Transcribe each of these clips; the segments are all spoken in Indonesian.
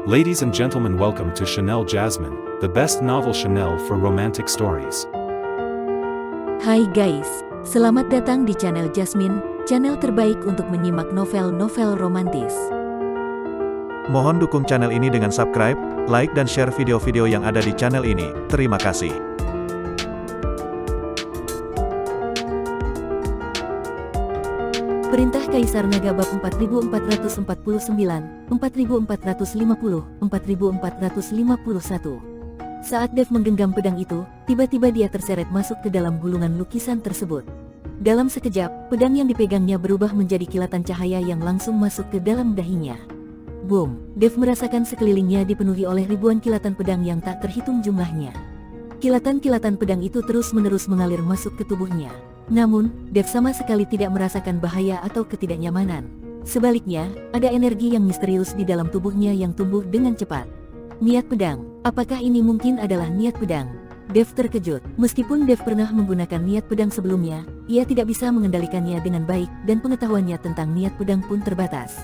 Ladies and gentlemen, welcome to Chanel Jasmine, the best novel Chanel for romantic stories. Hai guys, selamat datang di channel Jasmine, channel terbaik untuk menyimak novel-novel romantis. Mohon dukung channel ini dengan subscribe, like dan share video-video yang ada di channel ini. Terima kasih. Perintah Kaisar Naga bab 4449, 4450, 4451. Saat Dev menggenggam pedang itu, tiba-tiba dia terseret masuk ke dalam gulungan lukisan tersebut. Dalam sekejap, pedang yang dipegangnya berubah menjadi kilatan cahaya yang langsung masuk ke dalam dahinya. Boom! Dev merasakan sekelilingnya dipenuhi oleh ribuan kilatan pedang yang tak terhitung jumlahnya. Kilatan-kilatan pedang itu terus-menerus mengalir masuk ke tubuhnya. Namun, Dev sama sekali tidak merasakan bahaya atau ketidaknyamanan. Sebaliknya, ada energi yang misterius di dalam tubuhnya yang tumbuh dengan cepat. Niat pedang, apakah ini mungkin adalah niat pedang? Dev terkejut. Meskipun Dev pernah menggunakan niat pedang sebelumnya, ia tidak bisa mengendalikannya dengan baik dan pengetahuannya tentang niat pedang pun terbatas.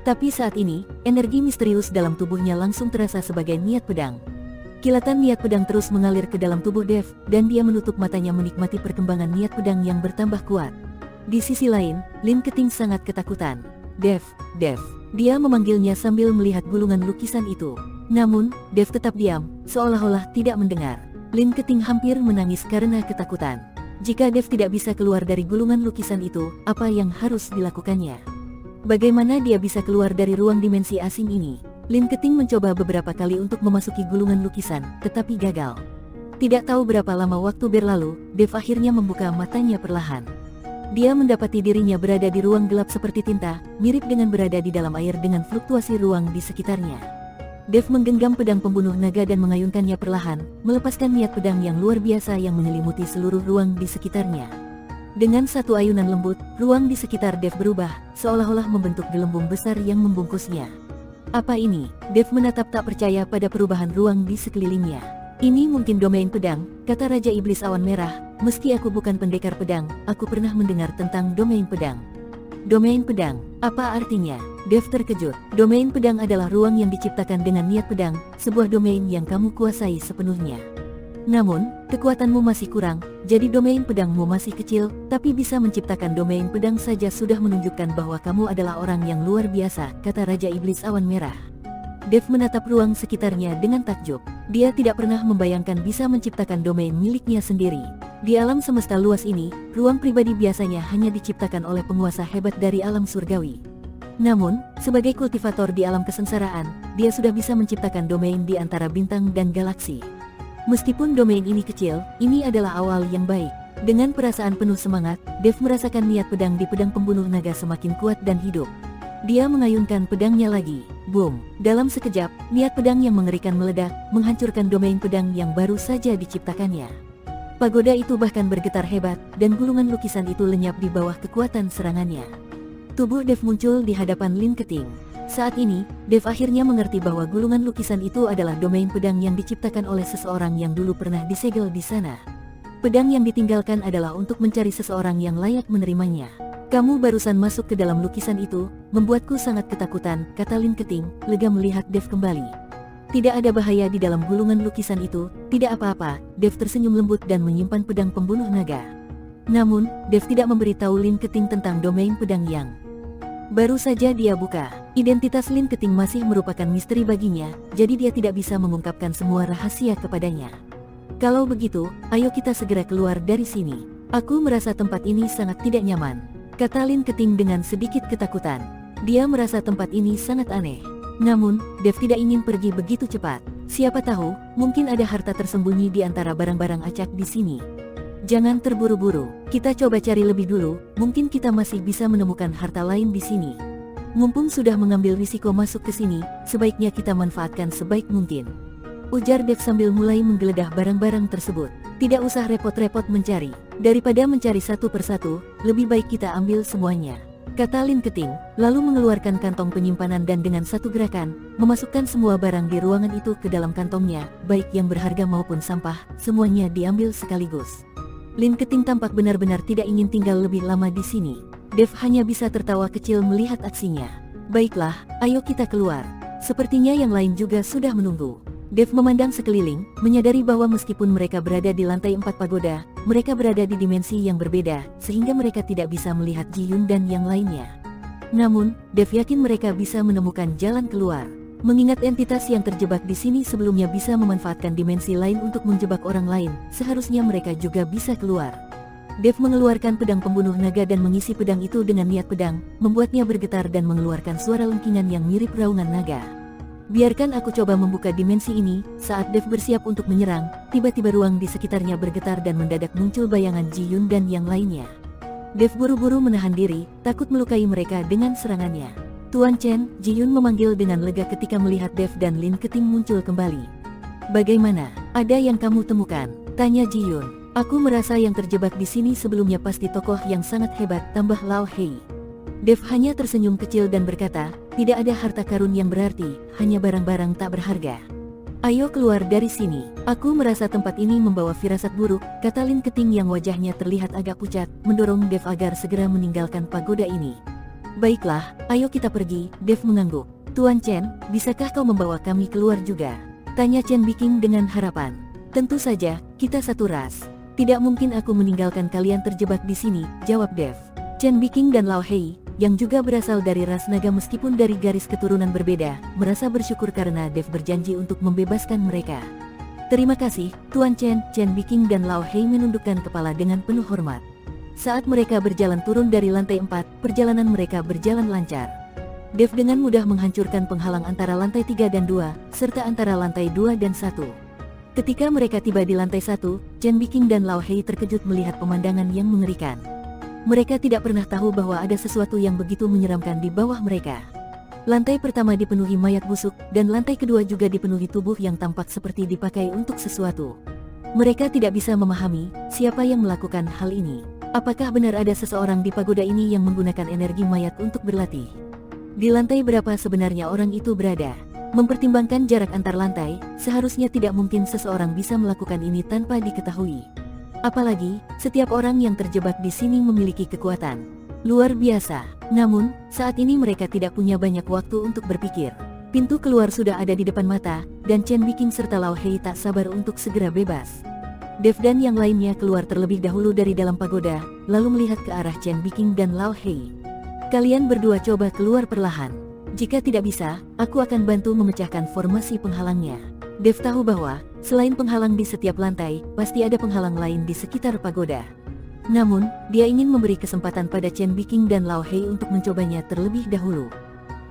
Tapi saat ini, energi misterius dalam tubuhnya langsung terasa sebagai niat pedang. Kilatan niat pedang terus mengalir ke dalam tubuh Dev, dan dia menutup matanya menikmati perkembangan niat pedang yang bertambah kuat. Di sisi lain, Lin Keting sangat ketakutan. Dev, Dev. Dia memanggilnya sambil melihat gulungan lukisan itu. Namun, Dev tetap diam, seolah-olah tidak mendengar. Lin Keting hampir menangis karena ketakutan. Jika Dev tidak bisa keluar dari gulungan lukisan itu, apa yang harus dilakukannya? Bagaimana dia bisa keluar dari ruang dimensi asing ini? Lin Keting mencoba beberapa kali untuk memasuki gulungan lukisan, tetapi gagal. Tidak tahu berapa lama waktu berlalu, Dev akhirnya membuka matanya perlahan. Dia mendapati dirinya berada di ruang gelap seperti tinta, mirip dengan berada di dalam air dengan fluktuasi ruang di sekitarnya. Dev menggenggam pedang pembunuh naga dan mengayunkannya perlahan, melepaskan niat pedang yang luar biasa yang menyelimuti seluruh ruang di sekitarnya. Dengan satu ayunan lembut, ruang di sekitar Dev berubah, seolah-olah membentuk gelembung besar yang membungkusnya. Apa ini? Dev menatap tak percaya pada perubahan ruang di sekelilingnya. Ini mungkin domain pedang, kata Raja Iblis Awan Merah. Meski aku bukan pendekar pedang, aku pernah mendengar tentang domain pedang. Domain pedang, apa artinya? Dev terkejut. Domain pedang adalah ruang yang diciptakan dengan niat pedang, sebuah domain yang kamu kuasai sepenuhnya. Namun, kekuatanmu masih kurang, jadi domain pedangmu masih kecil, tapi bisa menciptakan domain pedang saja sudah menunjukkan bahwa kamu adalah orang yang luar biasa, kata Raja Iblis Awan Merah. Dev menatap ruang sekitarnya dengan takjub. Dia tidak pernah membayangkan bisa menciptakan domain miliknya sendiri. Di alam semesta luas ini, ruang pribadi biasanya hanya diciptakan oleh penguasa hebat dari alam surgawi. Namun, sebagai kultivator di alam kesengsaraan, dia sudah bisa menciptakan domain di antara bintang dan galaksi. Meskipun domain ini kecil, ini adalah awal yang baik. Dengan perasaan penuh semangat, Dev merasakan niat pedang di pedang pembunuh naga semakin kuat dan hidup. Dia mengayunkan pedangnya lagi. Boom! Dalam sekejap, niat pedang yang mengerikan meledak, menghancurkan domain pedang yang baru saja diciptakannya. Pagoda itu bahkan bergetar hebat, dan gulungan lukisan itu lenyap di bawah kekuatan serangannya. Tubuh Dev muncul di hadapan Lin Keting. Saat ini, Dev akhirnya mengerti bahwa gulungan lukisan itu adalah domain pedang yang diciptakan oleh seseorang yang dulu pernah disegel di sana. Pedang yang ditinggalkan adalah untuk mencari seseorang yang layak menerimanya. Kamu barusan masuk ke dalam lukisan itu, membuatku sangat ketakutan, kata Lin Keting, lega melihat Dev kembali. Tidak ada bahaya di dalam gulungan lukisan itu, tidak apa-apa, Dev tersenyum lembut dan menyimpan pedang pembunuh naga. Namun, Dev tidak memberitahu Lin Keting tentang domain pedang yang baru saja dia buka. Identitas Lin Keting masih merupakan misteri baginya, jadi dia tidak bisa mengungkapkan semua rahasia kepadanya. Kalau begitu, ayo kita segera keluar dari sini. Aku merasa tempat ini sangat tidak nyaman, kata Lin Keting dengan sedikit ketakutan. Dia merasa tempat ini sangat aneh. Namun, Dev tidak ingin pergi begitu cepat. Siapa tahu, mungkin ada harta tersembunyi di antara barang-barang acak di sini. Jangan terburu-buru, kita coba cari lebih dulu, mungkin kita masih bisa menemukan harta lain di sini. Mumpung sudah mengambil risiko masuk ke sini, sebaiknya kita manfaatkan sebaik mungkin, ujar Dev sambil mulai menggeledah barang-barang tersebut. Tidak usah repot-repot mencari, daripada mencari satu persatu, lebih baik kita ambil semuanya, kata Lin Keting, lalu mengeluarkan kantong penyimpanan dan dengan satu gerakan, memasukkan semua barang di ruangan itu ke dalam kantongnya, baik yang berharga maupun sampah, semuanya diambil sekaligus. Lin Keting tampak benar-benar tidak ingin tinggal lebih lama di sini. Dev hanya bisa tertawa kecil melihat aksinya. Baiklah, ayo kita keluar. Sepertinya yang lain juga sudah menunggu. Dev memandang sekeliling, menyadari bahwa meskipun mereka berada di lantai 4 pagoda, mereka berada di dimensi yang berbeda, sehingga mereka tidak bisa melihat Ji Yun dan yang lainnya. Namun, Dev yakin mereka bisa menemukan jalan keluar. Mengingat entitas yang terjebak di sini sebelumnya bisa memanfaatkan dimensi lain untuk menjebak orang lain, seharusnya mereka juga bisa keluar. Dev mengeluarkan pedang pembunuh naga dan mengisi pedang itu dengan niat pedang, membuatnya bergetar dan mengeluarkan suara lengkingan yang mirip raungan naga. Biarkan aku coba membuka dimensi ini. Saat Dev bersiap untuk menyerang, tiba-tiba ruang di sekitarnya bergetar dan mendadak muncul bayangan Ji Yun dan yang lainnya. Dev buru-buru menahan diri, takut melukai mereka dengan serangannya. Tuan Chen, Ji Yun memanggil dengan lega ketika melihat Dev dan Lin Keting muncul kembali. Bagaimana? Ada yang kamu temukan? Tanya Ji Yun. Aku merasa yang terjebak di sini sebelumnya pasti tokoh yang sangat hebat, tambah Lao Hei. Dev hanya tersenyum kecil dan berkata, tidak ada harta karun yang berarti, hanya barang-barang tak berharga. Ayo keluar dari sini. Aku merasa tempat ini membawa firasat buruk, kata Lin Keting yang wajahnya terlihat agak pucat, mendorong Dev agar segera meninggalkan pagoda ini. Baiklah, ayo kita pergi. Dev mengangguk. Tuan Chen, bisakah kau membawa kami keluar juga? Tanya Chen Biking dengan harapan. Tentu saja, kita satu ras. Tidak mungkin aku meninggalkan kalian terjebak di sini, jawab Dev. Chen Biking dan Lao Hei, yang juga berasal dari ras naga meskipun dari garis keturunan berbeda, merasa bersyukur karena Dev berjanji untuk membebaskan mereka. Terima kasih, Tuan Chen. Chen Biking dan Lao Hei menundukkan kepala dengan penuh hormat. Saat mereka berjalan turun dari lantai 4, perjalanan mereka berjalan lancar. Dev dengan mudah menghancurkan penghalang antara lantai 3 dan 2, serta antara lantai 2 dan 1. Ketika mereka tiba di lantai 1, Chen Biking dan Lao Hei terkejut melihat pemandangan yang mengerikan. Mereka tidak pernah tahu bahwa ada sesuatu yang begitu menyeramkan di bawah mereka. Lantai pertama dipenuhi mayat busuk, dan lantai kedua juga dipenuhi tubuh yang tampak seperti dipakai untuk sesuatu. Mereka tidak bisa memahami siapa yang melakukan hal ini. Apakah benar ada seseorang di pagoda ini yang menggunakan energi mayat untuk berlatih? Di lantai berapa sebenarnya orang itu berada? Mempertimbangkan jarak antar lantai, seharusnya tidak mungkin seseorang bisa melakukan ini tanpa diketahui. Apalagi, setiap orang yang terjebak di sini memiliki kekuatan luar biasa. Namun, saat ini mereka tidak punya banyak waktu untuk berpikir. Pintu keluar sudah ada di depan mata, dan Chen Biking serta Lao Hei tak sabar untuk segera bebas. Dev dan yang lainnya keluar terlebih dahulu dari dalam pagoda, lalu melihat ke arah Chen Biking dan Lao Hei. Kalian berdua coba keluar perlahan. Jika tidak bisa, aku akan bantu memecahkan formasi penghalangnya. Dev tahu bahwa, selain penghalang di setiap lantai, pasti ada penghalang lain di sekitar pagoda. Namun, dia ingin memberi kesempatan pada Chen Biking dan Lao Hei untuk mencobanya terlebih dahulu.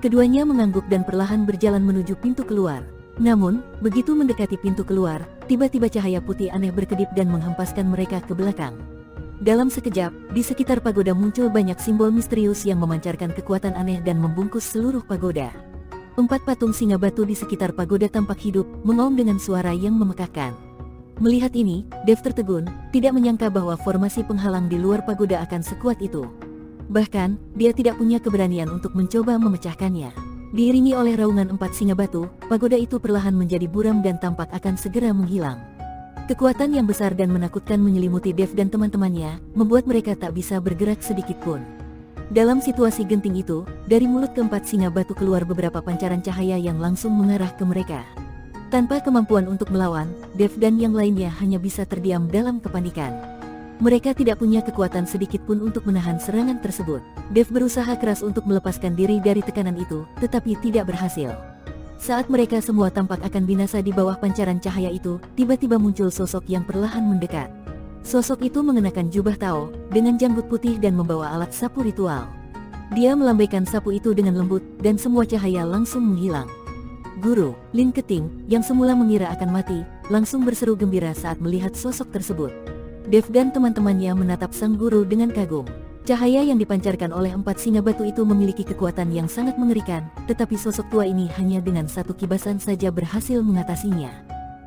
Keduanya mengangguk dan perlahan berjalan menuju pintu keluar. Namun, begitu mendekati pintu keluar, tiba-tiba cahaya putih aneh berkedip dan menghempaskan mereka ke belakang. Dalam sekejap, di sekitar pagoda muncul banyak simbol misterius yang memancarkan kekuatan aneh dan membungkus seluruh pagoda. 4 patung singa batu di sekitar pagoda tampak hidup, mengaum dengan suara yang memekakkan. Melihat ini, Dev tertegun, tidak menyangka bahwa formasi penghalang di luar pagoda akan sekuat itu. Bahkan, dia tidak punya keberanian untuk mencoba memecahkannya. Diiringi oleh raungan 4 singa batu, pagoda itu perlahan menjadi buram dan tampak akan segera menghilang. Kekuatan yang besar dan menakutkan menyelimuti Dev dan teman-temannya, membuat mereka tak bisa bergerak sedikit pun. Dalam situasi genting itu, dari mulut keempat singa batu keluar beberapa pancaran cahaya yang langsung mengarah ke mereka. Tanpa kemampuan untuk melawan, Dev dan yang lainnya hanya bisa terdiam dalam kepanikan. Mereka tidak punya kekuatan sedikit pun untuk menahan serangan tersebut. Dev berusaha keras untuk melepaskan diri dari tekanan itu, tetapi tidak berhasil. Saat mereka semua tampak akan binasa di bawah pancaran cahaya itu, tiba-tiba muncul sosok yang perlahan mendekat. Sosok itu mengenakan jubah Tao, dengan janggut putih dan membawa alat sapu ritual. Dia melambaikan sapu itu dengan lembut, dan semua cahaya langsung menghilang. Guru, Lin Keting, yang semula mengira akan mati, langsung berseru gembira saat melihat sosok tersebut. Dev dan teman-temannya menatap sang guru dengan kagum. Cahaya yang dipancarkan oleh 4 singa batu itu memiliki kekuatan yang sangat mengerikan, tetapi sosok tua ini hanya dengan satu kibasan saja berhasil mengatasinya.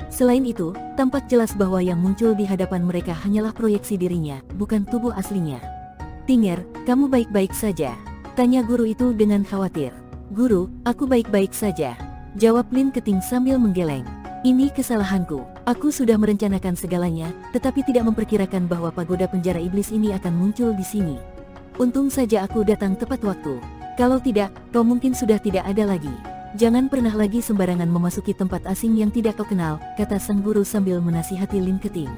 Selain itu, tampak jelas bahwa yang muncul di hadapan mereka hanyalah proyeksi dirinya, bukan tubuh aslinya. Tinger, kamu baik-baik saja? Tanya guru itu dengan khawatir. Guru, aku baik-baik saja, jawab Lin Keting sambil menggeleng. Ini kesalahanku. Aku sudah merencanakan segalanya, tetapi tidak memperkirakan bahwa pagoda penjara iblis ini akan muncul di sini. Untung saja aku datang tepat waktu. Kalau tidak, kau mungkin sudah tidak ada lagi. Jangan pernah lagi sembarangan memasuki tempat asing yang tidak kau kenal, kata sang guru sambil menasihati Lin Keting.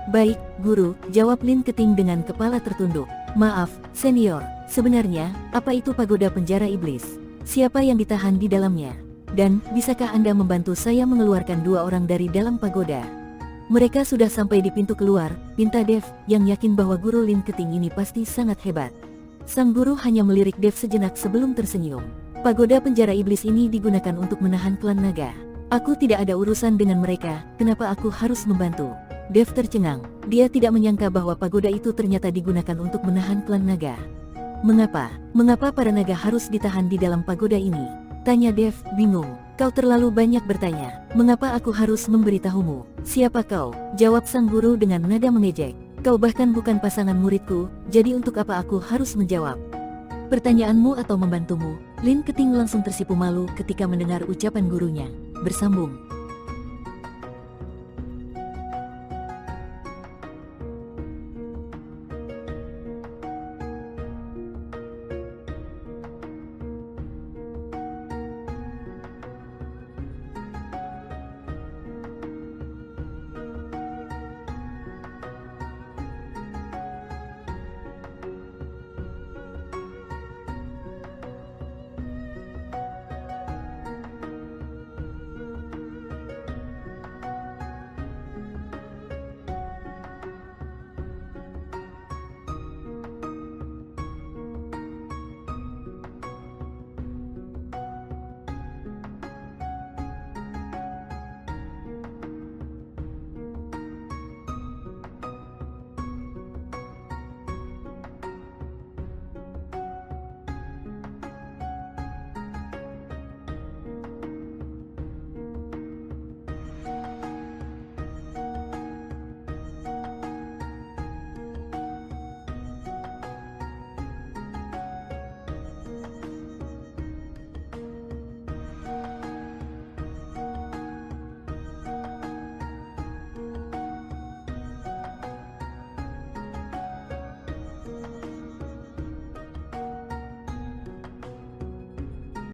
Baik, guru, jawab Lin Keting dengan kepala tertunduk. Maaf, senior, sebenarnya, apa itu pagoda penjara iblis? Siapa yang ditahan di dalamnya? Dan, bisakah Anda membantu saya mengeluarkan 2 orang dari dalam pagoda? Mereka sudah sampai di pintu keluar, pinta Dev, yang yakin bahwa guru Lin Keting ini pasti sangat hebat. Sang guru hanya melirik Dev sejenak sebelum tersenyum. Pagoda penjara iblis ini digunakan untuk menahan klan naga. Aku tidak ada urusan dengan mereka, kenapa aku harus membantu? Dev tercengang, dia tidak menyangka bahwa pagoda itu ternyata digunakan untuk menahan klan naga. Mengapa? Mengapa para naga harus ditahan di dalam pagoda ini? Tanya Dev, bingung. Kau terlalu banyak bertanya. Mengapa aku harus memberitahumu? Siapa kau? Jawab sang guru dengan nada mengejek. Kau bahkan bukan pasangan muridku, jadi untuk apa aku harus menjawab pertanyaanmu atau membantumu? Lin Keting langsung tersipu malu ketika mendengar ucapan gurunya. Bersambung.